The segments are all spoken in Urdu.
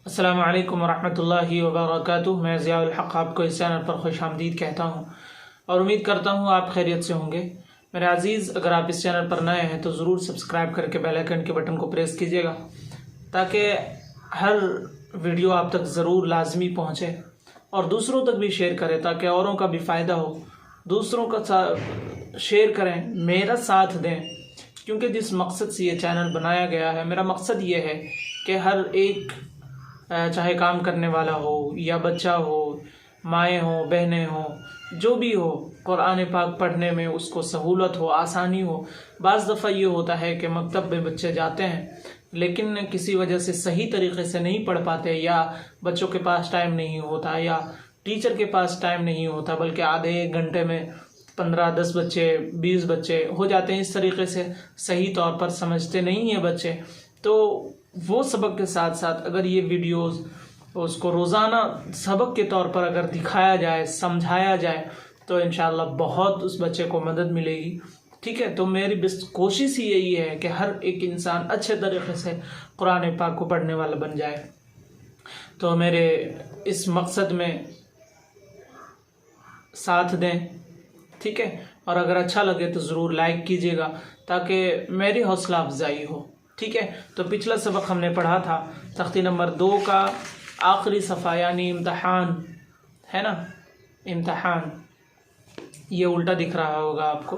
السلام علیکم ورحمۃ اللہ وبرکاتہ۔ میں ضیاء الحق آپ کو اس چینل پر خوش آمدید کہتا ہوں اور امید کرتا ہوں آپ خیریت سے ہوں گے۔ میرے عزیز، اگر آپ اس چینل پر نئے ہیں تو ضرور سبسکرائب کر کے بیل آئیکن کے بٹن کو پریس کیجیے گا تاکہ ہر ویڈیو آپ تک ضرور لازمی پہنچے اور دوسروں تک بھی شیئر کریں تاکہ اوروں کا بھی فائدہ ہو۔ دوسروں کا شیئر کریں، میرا ساتھ دیں، کیونکہ جس مقصد سے یہ چینل بنایا گیا ہے، میرا مقصد یہ ہے کہ ہر ایک، چاہے کام کرنے والا ہو یا بچہ ہو، مائیں ہوں، بہنیں ہوں، جو بھی ہو، قرآن پاک پڑھنے میں اس کو سہولت ہو، آسانی ہو۔ بعض دفعہ یہ ہوتا ہے کہ مکتب میں بچے جاتے ہیں لیکن کسی وجہ سے صحیح طریقے سے نہیں پڑھ پاتے، یا بچوں کے پاس ٹائم نہیں ہوتا، یا ٹیچر کے پاس ٹائم نہیں ہوتا، بلکہ آدھے ایک گھنٹے میں 15-10 بچے، 20 بچے ہو جاتے ہیں۔ اس طریقے سے صحیح طور پر سمجھتے نہیں ہیں بچے، تو وہ سبق کے ساتھ ساتھ اگر یہ ویڈیوز اس کو روزانہ سبق کے طور پر اگر دکھایا جائے، سمجھایا جائے تو انشاءاللہ بہت اس بچے کو مدد ملے گی۔ ٹھیک ہے، تو میری بس کوشش ہی یہی ہے کہ ہر ایک انسان اچھے طریقے سے قرآن پاک کو پڑھنے والا بن جائے۔ تو میرے اس مقصد میں ساتھ دیں، ٹھیک ہے، اور اگر اچھا لگے تو ضرور لائک کیجیے گا تاکہ میری حوصلہ افزائی ہو۔ ٹھیک ہے، تو پچھلا سبق ہم نے پڑھا تھا تختی نمبر 2 کا آخری صفحہ، یعنی امتحان ہے نا، امتحان، یہ الٹا دکھ رہا ہوگا آپ کو،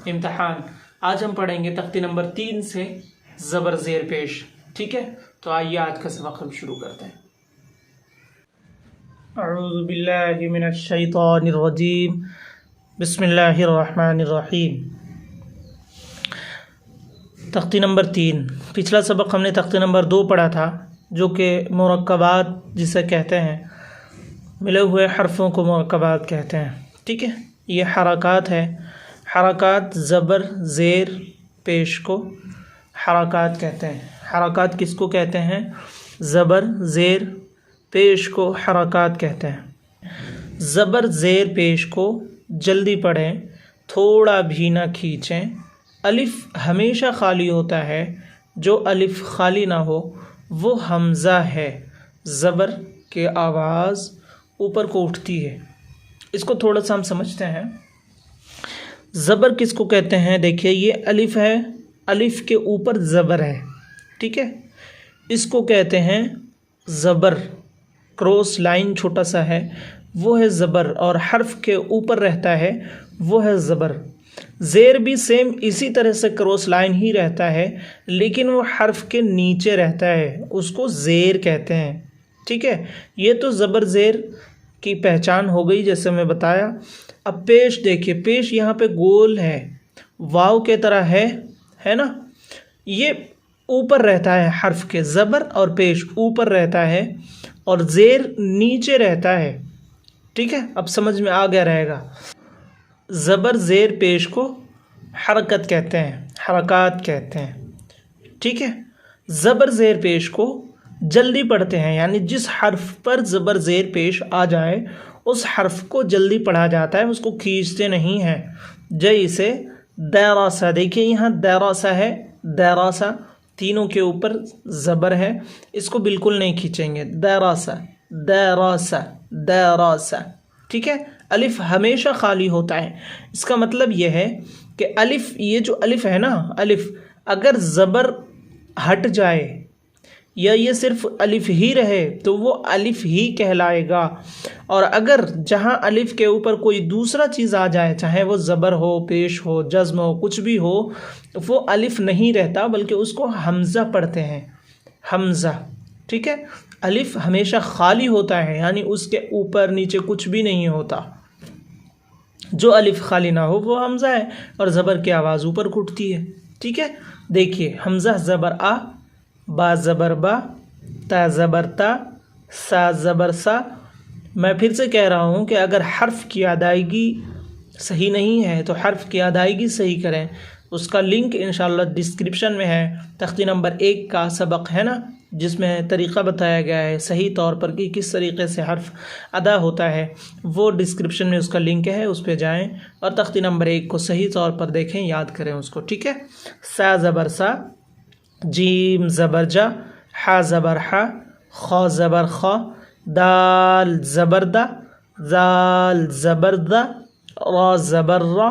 امتحان۔ آج ہم پڑھیں گے تختی نمبر 3 سے زبر زیر پیش۔ ٹھیک ہے، تو آئیے آج کا سبق ہم شروع کرتے ہیں۔ اعوذ باللہ من الشیطان الرجیم، بسم اللہ الرحمن الرحیم۔ تختی نمبر 3، پچھلا سبق ہم نے تختی نمبر 2 پڑھا تھا، جو کہ مرکبات جسے کہتے ہیں، ملے ہوئے حرفوں کو مرکبات کہتے ہیں۔ ٹھیک ہے، یہ حرکات ہے، حرکات زبر زیر پیش کو حرکات کہتے ہیں۔ حرکات کس کو کہتے ہیں؟ زبر زیر پیش کو حرکات کہتے ہیں۔ زبر زیر پیش کو جلدی پڑھیں، تھوڑا بھی نہ کھینچیں۔ الف ہمیشہ خالی ہوتا ہے، جو الف خالی نہ ہو وہ حمزہ ہے۔ زبر کے آواز اوپر کو اٹھتی ہے، اس کو تھوڑا سا ہم سمجھتے ہیں۔ زبر کس کو کہتے ہیں؟ دیکھیے، یہ الف ہے، الف کے اوپر زبر ہے، ٹھیک ہے، اس کو کہتے ہیں زبر۔ کراس لائن چھوٹا سا ہے وہ ہے زبر، اور حرف کے اوپر رہتا ہے وہ ہے زبر۔ زیر بھی سیم اسی طرح سے کراس لائن ہی رہتا ہے، لیکن وہ حرف کے نیچے رہتا ہے، اس کو زیر کہتے ہیں۔ ٹھیک ہے، یہ تو زبر زیر کی پہچان ہو گئی جیسے میں بتایا۔ اب پیش دیکھیے، پیش یہاں پہ گول ہے، واو کے طرح ہے نا، یہ اوپر رہتا ہے حرف کے، زبر اور پیش اوپر رہتا ہے اور زیر نیچے رہتا ہے۔ ٹھیک ہے، اب سمجھ میں آ گیا رہے گا۔ زبر زیر پیش کو حرکت کہتے ہیں، حرکات کہتے ہیں۔ ٹھیک ہے، زبر زیر پیش کو جلدی پڑھتے ہیں، یعنی جس حرف پر زبر زیر پیش آ جائے اس حرف کو جلدی پڑھا جاتا ہے، اس کو کھینچتے نہیں ہیں۔ جیسے دراسہ، دیکھیے یہاں دراسہ ہے، دراسہ، تینوں کے اوپر زبر ہے، اس کو بالکل نہیں کھینچیں گے۔ دراسہ، دراسہ، دراسہ، ٹھیک ہے۔ الف ہمیشہ خالی ہوتا ہے، اس کا مطلب یہ ہے کہ الف، یہ جو الف ہے نا، الف اگر زبر ہٹ جائے یا یہ صرف الف ہی رہے تو وہ الف ہی کہلائے گا، اور اگر جہاں الف کے اوپر کوئی دوسرا چیز آ جائے، چاہے وہ زبر ہو، پیش ہو، جزم ہو، کچھ بھی ہو، وہ الف نہیں رہتا بلکہ اس کو حمزہ پڑھتے ہیں، حمزہ۔ ٹھیک ہے، الف ہمیشہ خالی ہوتا ہے، یعنی اس کے اوپر نیچے کچھ بھی نہیں ہوتا۔ جو الف خالی نہ ہو وہ حمزہ ہے، اور زبر کی آواز اوپر اٹھتی ہے۔ ٹھیک ہے، دیکھیے، حمزہ زبر آ، با زبر با، تا زبر تا، سا زبر سا۔ میں پھر سے کہہ رہا ہوں کہ اگر حرف کی ادائیگی صحیح نہیں ہے تو حرف کی ادائیگی صحیح کریں، اس کا لنک انشاءاللہ ڈسکرپشن میں ہے۔ تختی نمبر 1 کا سبق ہے نا، جس میں طریقہ بتایا گیا ہے صحیح طور پر کہ کس طریقے سے حرف ادا ہوتا ہے، وہ ڈسکرپشن میں اس کا لنک ہے، اس پہ جائیں اور تختی نمبر 1 کو صحیح طور پر دیکھیں، یاد کریں اس کو۔ ٹھیک ہے، سا زبر سا، جیم زبر جا، حا زبر حا، خا زبر خا، دال زبر دا، زال زبر دا، را زبر را،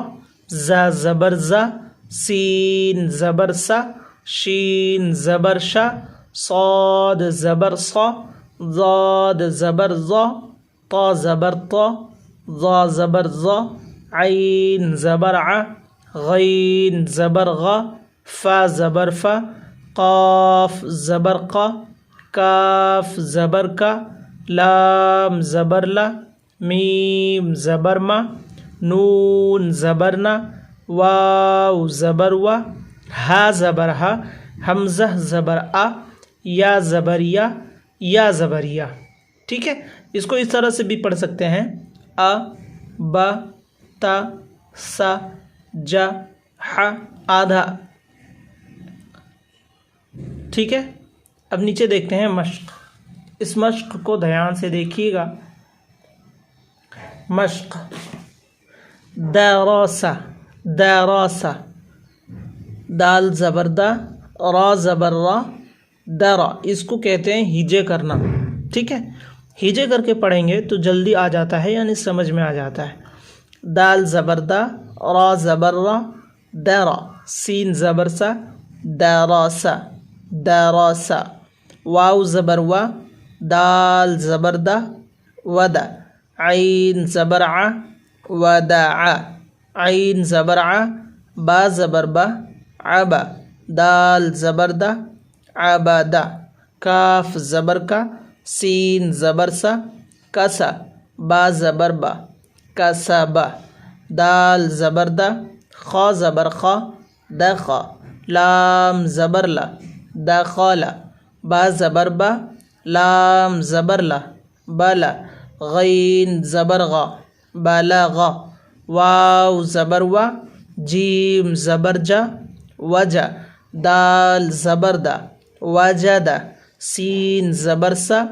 زا زبر زا، سین زبر سا، شین زبر شا، صاد زبر صا، ضاد زبر ضا، طا زبر طا، ظا زبر ظا، عین زبر ع، غین زبر غا، فا زبر فا، قاف زبر قا، کاف زبر کا، لام زبر لا، میم زبر ما، نون زبر نا، واو زبر وا، ہا زبر ہا، حمزہ زبر آ، یا زبر یا زبر یا. ٹھیک ہے، اس کو اس طرح سے بھی پڑھ سکتے ہیں ا با تا سا جا ح آدھا. ٹھیک ہے، اب نیچے دیکھتے ہیں مشق. اس مشق کو دھیان سے دیکھیے گا. مشق دراسہ، دراسہ، دال زبر دا، را زبر را، درا. اس کو کہتے ہیں ہیجے کرنا. ٹھیک ہے، ہیجے کر کے پڑھیں گے تو جلدی آ جاتا ہے، یعنی سمجھ میں آ جاتا ہے. دال زبر دا، را زبر را، درا، سین زبر سا، دراسا، دراسا، واو زبر وا، دال زبر دا، ودا، عین زبر ع، ودع، عین زبر ع، با زبر با، عبا، دال زبر دا، عبدا، کاف زبر کا، سین زبر سا، کسا، با زبر با، کسبا، دال زبر دا، خا زبر خا، دخا، لام زبر لا، دخلا، با زبر با، لام زبر لا، بلا، غین زبر غا، بلغا، واو زبر وا، جیم زبر جا، وجا، دال زبر دا، وجدا، سین زبر سا،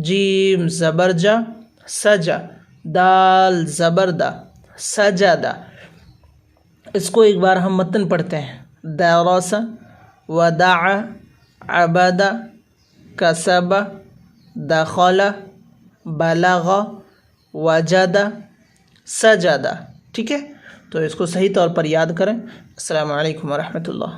جیم زبر جا، سجا، دال زبر دا، سجدا. اس کو ایک بار ہم متن پڑھتے ہیں. دراسہ، ودع، عبد، کسب، دخل، بلغ، وجد، سجد. ٹھیک ہے، تو اس کو صحیح طور پر یاد کریں. السلام علیکم ورحمۃ اللہ.